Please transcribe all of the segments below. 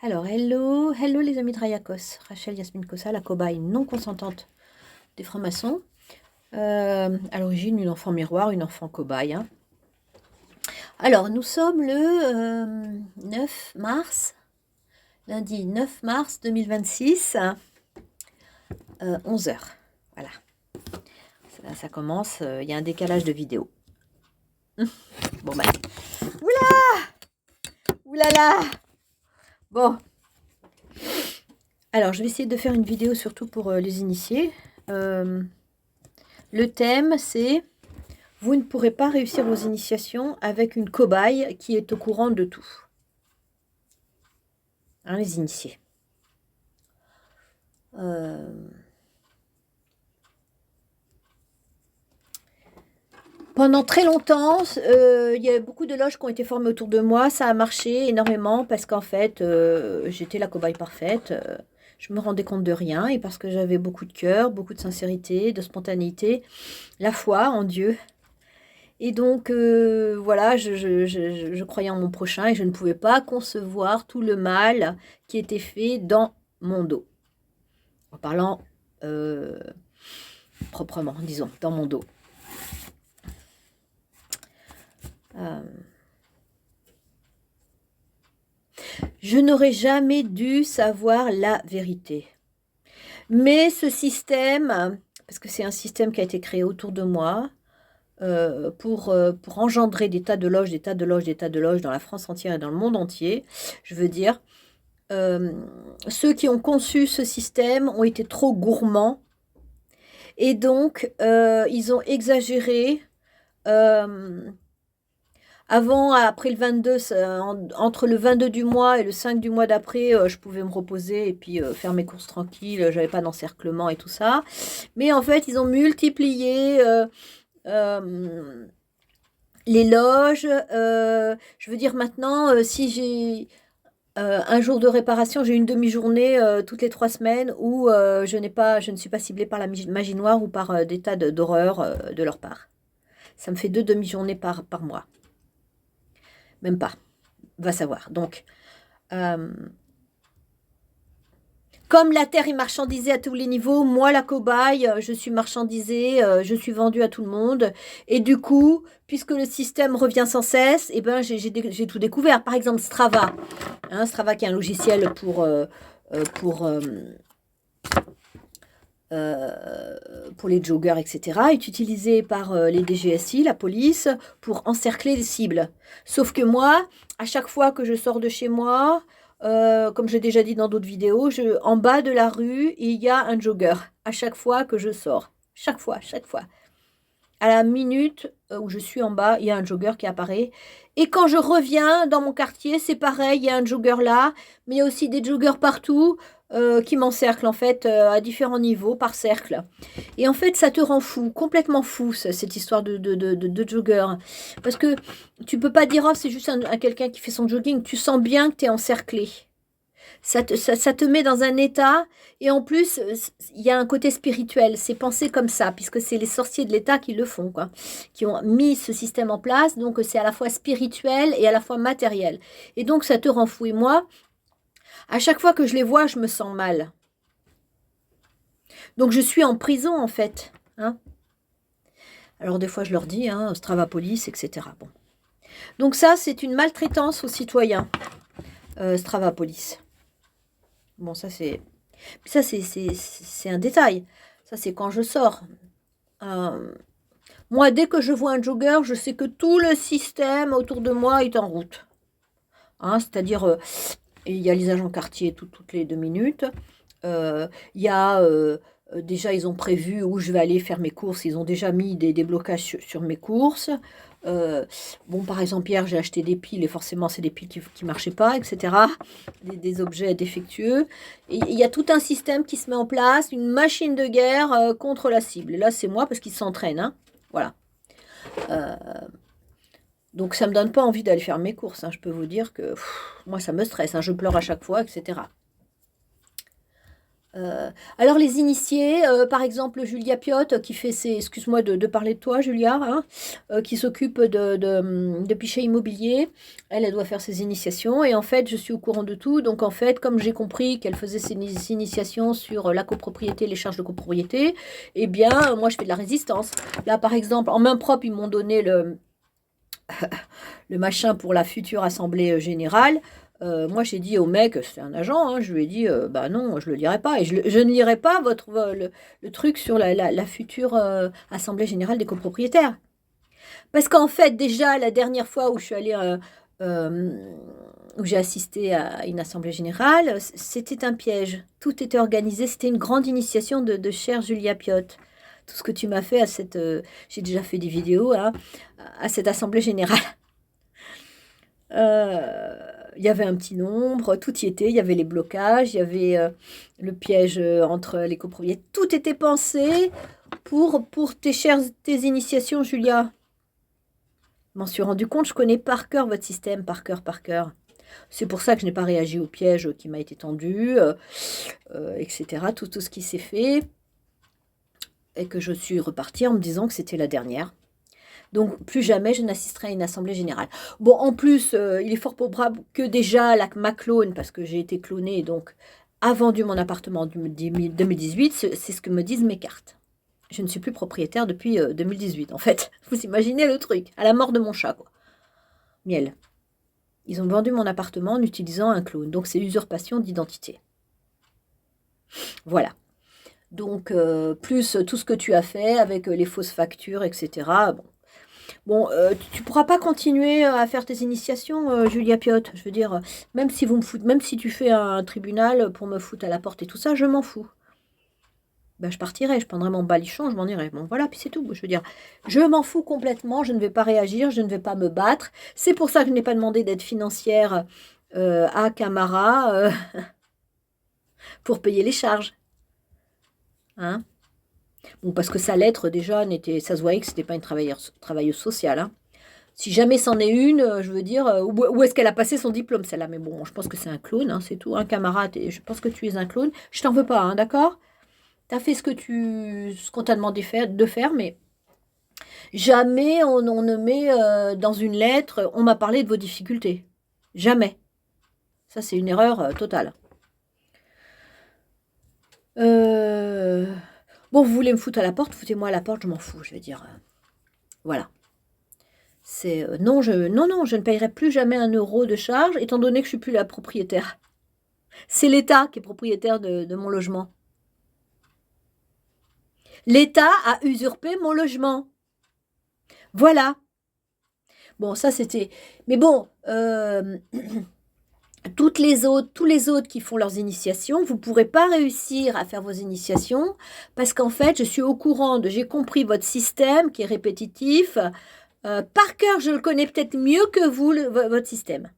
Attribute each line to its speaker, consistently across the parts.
Speaker 1: Alors, hello les amis de Rayakos. Rachel Yasmine Kossa, la cobaye non consentante des francs-maçons. À l'origine, une enfant miroir, une enfant cobaye. Hein. Alors, nous sommes le 9 mars, lundi 9 mars 2026, 11 heures. Voilà. Ça commence, il y a un décalage de vidéo. Bon, ben. Oulala. Bon. Alors, je vais essayer de faire une vidéo surtout pour les initiés. Le thème, c'est « Vous ne pourrez pas réussir vos initiations avec une cobaye qui est au courant de tout. » Hein, les initiés. Pendant très longtemps, il y a beaucoup de loges qui ont été formées autour de moi. Ça a marché énormément parce qu'en fait, j'étais la cobaye parfaite. Je me rendais compte de rien et parce que j'avais beaucoup de cœur, beaucoup de sincérité, de spontanéité, la foi en Dieu. Et donc, voilà, je croyais en mon prochain et je ne pouvais pas concevoir tout le mal qui était fait dans mon dos. En parlant proprement, disons, dans mon dos. Je n'aurais jamais dû savoir la vérité. Mais ce système, parce que c'est un système qui a été créé autour de moi, pour engendrer des tas de loges, des tas de loges, des tas de loges dans la France entière et dans le monde entier, je veux dire, ceux qui ont conçu ce système ont été trop gourmands et donc ils ont exagéré. Après le 22, entre le 22 du mois et le 5 du mois d'après, je pouvais me reposer et puis faire mes courses tranquilles. J'avais pas d'encerclement et tout ça. Mais en fait, ils ont multiplié les loges. Je veux dire maintenant, si j'ai un jour de réparation, j'ai une demi-journée toutes les 3 semaines où je ne suis pas ciblée par la magie noire ou par des tas d'horreurs de leur part. Ça me fait 2 demi-journées par mois. Même pas. Va savoir. Donc, comme la terre est marchandisée à tous les niveaux, moi, la cobaye, je suis marchandisée, je suis vendue à tout le monde. Et du coup, puisque le système revient sans cesse, eh ben, j'ai tout découvert. Par exemple, Strava. Hein, Strava qui est un logiciel pour les joggers, etc., est utilisé par les DGSI, la police, pour encercler les cibles. Sauf que moi, à chaque fois que je sors de chez moi, comme j'ai déjà dit dans d'autres vidéos, en bas de la rue, il y a un jogger. À chaque fois que je sors. Chaque fois. À la minute où je suis en bas, il y a un jogger qui apparaît. Et quand je reviens dans mon quartier, c'est pareil, il y a un jogger là, mais il y a aussi des joggers partout qui m'encerclent en fait à différents niveaux par cercle. Et en fait, ça te rend fou, complètement fou, cette histoire de jogger. Parce que tu peux pas dire, oh, c'est juste quelqu'un qui fait son jogging. Tu sens bien que tu es encerclé. Ça te met dans un état, et en plus, il y a un côté spirituel, c'est pensé comme ça, puisque c'est les sorciers de l'État qui le font, quoi, qui ont mis ce système en place, donc c'est à la fois spirituel et à la fois matériel. Et donc ça te rend fou. Et moi, à chaque fois que je les vois, je me sens mal. Donc je suis en prison, en fait. Hein. Alors des fois, je leur dis, hein, Strava Police, etc. Bon. Donc ça, c'est une maltraitance aux citoyens, Strava Police. Bon, ça c'est un détail. Ça c'est quand je sors. Moi, dès que je vois un jogger, je sais que tout le système autour de moi est en route. Hein, c'est-à-dire, il y a les agents quartier toutes les 2 minutes. Il y a déjà, ils ont prévu où je vais aller faire mes courses. Ils ont déjà mis des blocages sur mes courses. Bon, par exemple, hier, j'ai acheté des piles et forcément, c'est des piles qui ne marchaient pas, etc. Des objets défectueux. Et il y a tout un système qui se met en place, une machine de guerre contre la cible. Et là, c'est moi parce qu'ils s'entraînent. Hein. Voilà. Donc, ça ne me donne pas envie d'aller faire mes courses. Hein. Je peux vous dire que moi, ça me stresse. Hein. Je pleure à chaque fois, etc. Alors les initiés, par exemple Julia Piotte qui fait ses excuse-moi de parler de toi Julia, hein, qui s'occupe de pichet immobilier. Elle doit faire ses initiations et en fait, je suis au courant de tout. Donc en fait, comme j'ai compris qu'elle faisait ses initiations sur la copropriété, les charges de copropriété, eh bien, moi je fais de la résistance. Là, par exemple, en main propre, ils m'ont donné le machin pour la future assemblée générale. Moi, j'ai dit au mec, c'est un agent, hein, je lui ai dit, bah non, je ne le lirai pas. Et je ne lirai pas le truc sur la future assemblée générale des copropriétaires. Parce qu'en fait, déjà, la dernière fois où je suis allée, où j'ai assisté à une assemblée générale, c'était un piège. Tout était organisé, c'était une grande initiation de chère Julia Piotte. Tout ce que tu m'as fait à cette... j'ai déjà fait des vidéos hein, à cette assemblée générale. Il y avait un petit nombre, tout y était, il y avait les blocages, il y avait le piège entre les copropriétaires. Tout était pensé pour tes initiations, Julia. Je m'en suis rendu compte, je connais par cœur votre système, par cœur, par cœur. C'est pour ça que je n'ai pas réagi au piège qui m'a été tendu, etc. Tout ce qui s'est fait. Et que je suis repartie en me disant que c'était la dernière. Donc, plus jamais je n'assisterai à une assemblée générale. Bon, en plus, il est fort probable que déjà ma clone, parce que j'ai été clonée, donc, a vendu mon appartement en 2018. C'est ce que me disent mes cartes. Je ne suis plus propriétaire depuis 2018, en fait. Vous imaginez le truc, à la mort de mon chat, quoi. Miel. Ils ont vendu mon appartement en utilisant un clone. Donc, c'est usurpation d'identité. Voilà. Donc, plus tout ce que tu as fait avec les fausses factures, etc. Bon, tu pourras pas continuer à faire tes initiations, Julia Piotte. Je veux dire, même si même si tu fais un tribunal pour me foutre à la porte et tout ça, je m'en fous. Ben, je partirai, je prendrai mon balichon, je m'en irai. Bon, voilà, puis c'est tout. Je veux dire, je m'en fous complètement, je ne vais pas réagir, je ne vais pas me battre. C'est pour ça que je n'ai pas demandé d'aide financière à Camara pour payer les charges. Hein? Bon, parce que sa lettre, déjà, ça se voyait que c'était pas une travailleuse sociale. Hein. Si jamais c'en est une, je veux dire, où est-ce qu'elle a passé son diplôme, celle-là? Mais bon, je pense que c'est un clone, hein, c'est tout. Un camarade, je pense que tu es un clone. Je t'en veux pas, hein, d'accord? Tu as fait ce qu'on t'a demandé de faire, mais jamais on ne met dans une lettre, on m'a parlé de vos difficultés. Jamais. Ça, c'est une erreur totale. Bon, vous voulez me foutre à la porte, foutez-moi à la porte, je m'en fous, je vais dire. Voilà. C'est non, je ne payerai plus jamais 1 euro de charge, étant donné que je suis plus la propriétaire. C'est l'État qui est propriétaire de mon logement. L'État a usurpé mon logement. Voilà. Bon, ça c'était... Mais bon, tous les autres qui font leurs initiations, vous ne pourrez pas réussir à faire vos initiations parce qu'en fait, je suis au courant j'ai compris votre système qui est répétitif. Par cœur, je le connais peut-être mieux que vous, votre système.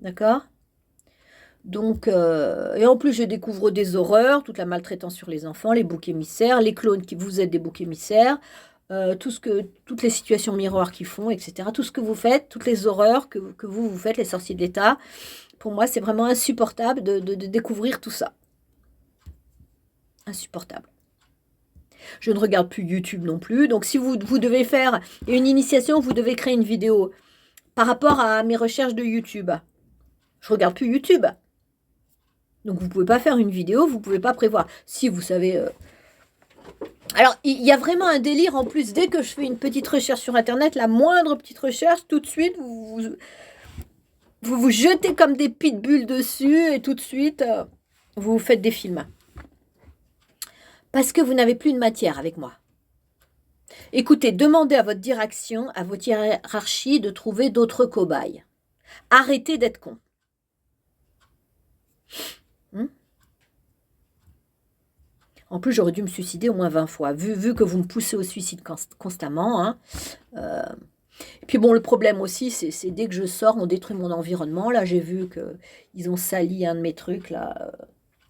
Speaker 1: D'accord? Donc, et en plus, je découvre des horreurs, toute la maltraitance sur les enfants, les boucs émissaires, les clones qui vous êtes des boucs émissaires, toutes les situations miroirs qu'ils font, etc. Tout ce que vous faites, toutes les horreurs que vous faites, les sorciers de l'État. Pour moi, c'est vraiment insupportable de découvrir tout ça. Insupportable. Je ne regarde plus YouTube non plus. Donc, si vous devez faire une initiation, vous devez créer une vidéo par rapport à mes recherches de YouTube. Je ne regarde plus YouTube. Donc, vous ne pouvez pas faire une vidéo, vous ne pouvez pas prévoir. Si vous savez... Alors, il y a vraiment un délire en plus. Dès que je fais une petite recherche sur Internet, la moindre petite recherche, tout de suite, vous jetez comme des pitbulls dessus et tout de suite, vous faites des films. Parce que vous n'avez plus de matière avec moi. Écoutez, demandez à votre direction, à votre hiérarchie de trouver d'autres cobayes. Arrêtez d'être con. En plus, j'aurais dû me suicider au moins 20 fois, vu que vous me poussez au suicide constamment. Hein. Et puis bon, le problème aussi, c'est dès que je sors, on détruit mon environnement. Là, j'ai vu qu'ils ont sali un de mes trucs, là,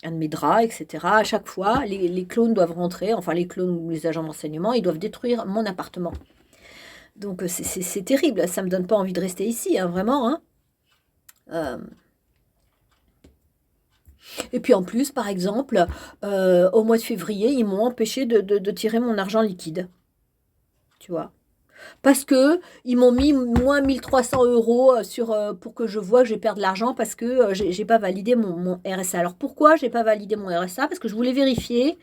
Speaker 1: un de mes draps, etc. À chaque fois, les clones doivent rentrer, enfin les clones ou les agents d'enseignement, ils doivent détruire mon appartement. Donc c'est terrible, ça ne me donne pas envie de rester ici, hein, vraiment. Hein. Et puis en plus, par exemple, au mois de février, ils m'ont empêché de tirer mon argent liquide, tu vois? Parce que ils m'ont mis moins 1 300 € sur, pour que je vois que je vais perdre de l'argent parce que, j'ai pas validé mon RSA. Alors pourquoi j'ai pas validé mon RSA? Parce que je voulais vérifier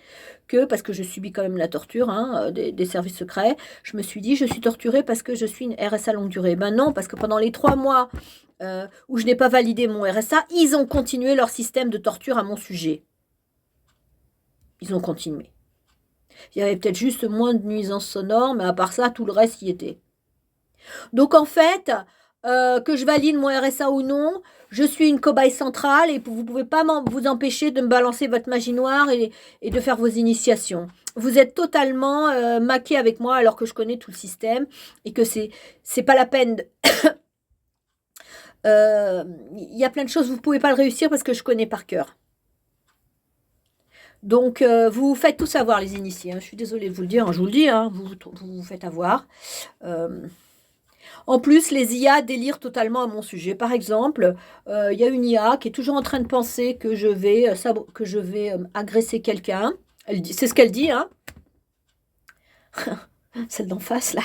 Speaker 1: que parce que je subis quand même la torture, hein, des services secrets. Je me suis dit: «Je suis torturée parce que je suis une RSA longue durée». Ben non, parce que pendant les 3 mois, où je n'ai pas validé mon RSA, ils ont continué leur système de torture à mon sujet. Ils ont continué. Il y avait peut-être juste moins de nuisances sonores, mais à part ça, tout le reste y était. Donc en fait, que je valide mon RSA ou non, je suis une cobaye centrale et vous ne pouvez pas vous empêcher de me balancer votre magie noire et de faire vos initiations. Vous êtes totalement maqués avec moi alors que je connais tout le système et que c'est pas la peine. Il y a plein de choses, vous ne pouvez pas le réussir parce que je connais par cœur. Donc, vous faites tout savoir les initiés, hein. Je suis désolée de vous le dire, hein, je vous le dis, hein, vous faites avoir. En plus, les IA délirent totalement à mon sujet. Par exemple, il y a une IA qui est toujours en train de penser que je vais, agresser quelqu'un. C'est ce qu'elle dit, hein. Celle d'en face, là.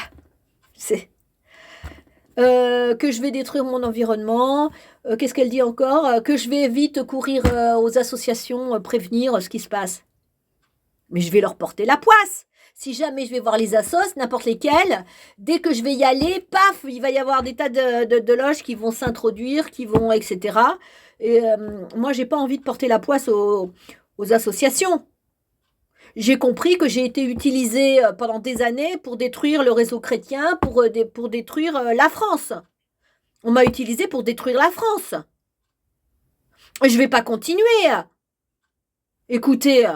Speaker 1: C'est que je vais détruire mon environnement. Qu'est-ce qu'elle dit encore? Que je vais vite courir, aux associations, prévenir, ce qui se passe. Mais je vais leur porter la poisse. Si jamais je vais voir les assos, n'importe lesquels, dès que je vais y aller, paf, il va y avoir des tas de loges qui vont s'introduire, qui vont, etc. Et moi, j'ai pas envie de porter la poisse aux associations. J'ai compris que j'ai été utilisée pendant des années pour détruire le réseau chrétien, pour détruire la France. On m'a utilisée pour détruire la France. Je ne vais pas continuer. Écoutez,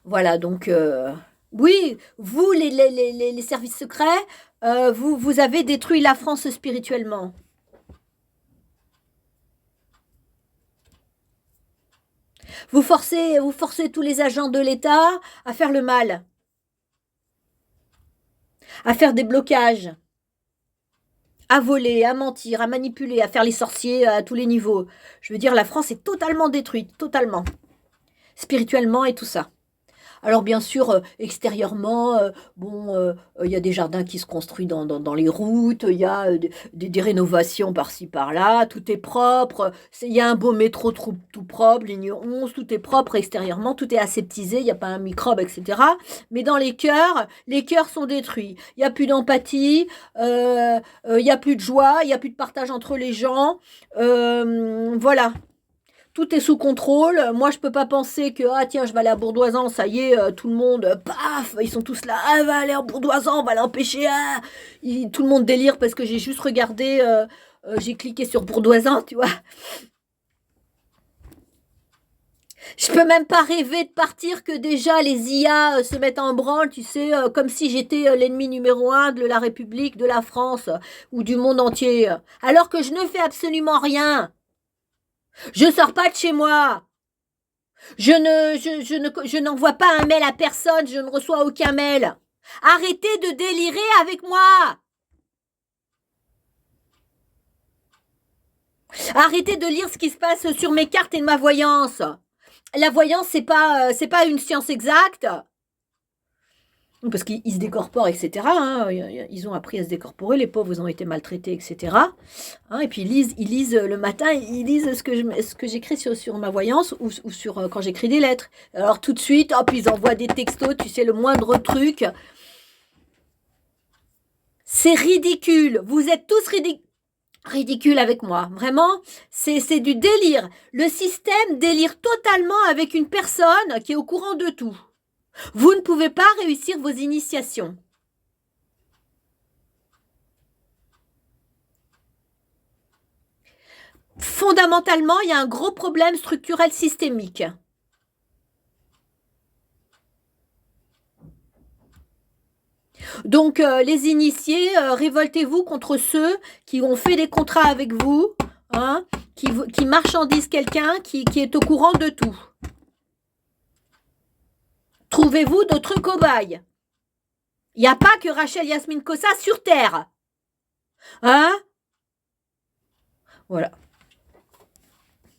Speaker 1: voilà, donc, oui, vous, les services secrets, vous avez détruit la France spirituellement. Vous forcez tous les agents de l'État à faire le mal, à faire des blocages, à voler, à mentir, à manipuler, à faire les sorciers à tous les niveaux. Je veux dire, la France est totalement détruite, totalement, spirituellement et tout ça. Alors bien sûr, extérieurement, il y a des jardins qui se construisent dans les routes, il y a, des rénovations par-ci par-là, tout est propre, il y a un beau métro tout propre, ligne 11, tout est propre extérieurement, tout est aseptisé, il n'y a pas un microbe, etc. Mais dans les cœurs sont détruits. Il n'y a plus d'empathie, il n'y a plus de joie, il n'y a plus de partage entre les gens. Voilà. Tout est sous contrôle. Moi, je peux pas penser que, ah tiens, je vais aller à Bourdoisan, ça y est, tout le monde, paf, ils sont tous là, ah, va aller à Bourdoisan, on va l'empêcher, ah. Tout le monde délire parce que j'ai juste regardé, j'ai cliqué sur Bourdoisan, tu vois. Je peux même pas rêver de partir que déjà les IA se mettent en branle, tu sais, comme si j'étais l'ennemi numéro 1 de la République, de la France ou du monde entier. Alors que je ne fais absolument rien. Je sors pas de chez moi. Je n'envoie pas un mail à personne, je ne reçois aucun mail. Arrêtez de délirer avec moi. Arrêtez de lire ce qui se passe sur mes cartes et de ma voyance. La voyance, c'est pas une science exacte. Parce qu'ils se décorporent, etc. Hein. Ils ont appris à se décorporer, les pauvres, ils ont été maltraités, etc. Hein, et puis ils lisent le matin, ils lisent ce que j'écris sur ma voyance ou sur quand j'écris des lettres. Alors tout de suite, hop, ils envoient des textos, tu sais, le moindre truc. C'est ridicule. Vous êtes tous ridicules avec moi. Vraiment, c'est du délire. Le système délire totalement avec une personne qui est au courant de tout. Vous ne pouvez pas réussir vos initiations. Fondamentalement, il y a un gros problème structurel systémique. Donc, les initiés, révoltez-vous contre ceux qui ont fait des contrats avec vous, hein, qui marchandisent quelqu'un qui est au courant de tout. Trouvez-vous d'autres cobayes. Il n'y a pas que Rachel Yasmine Kossa sur Terre. Hein? Voilà.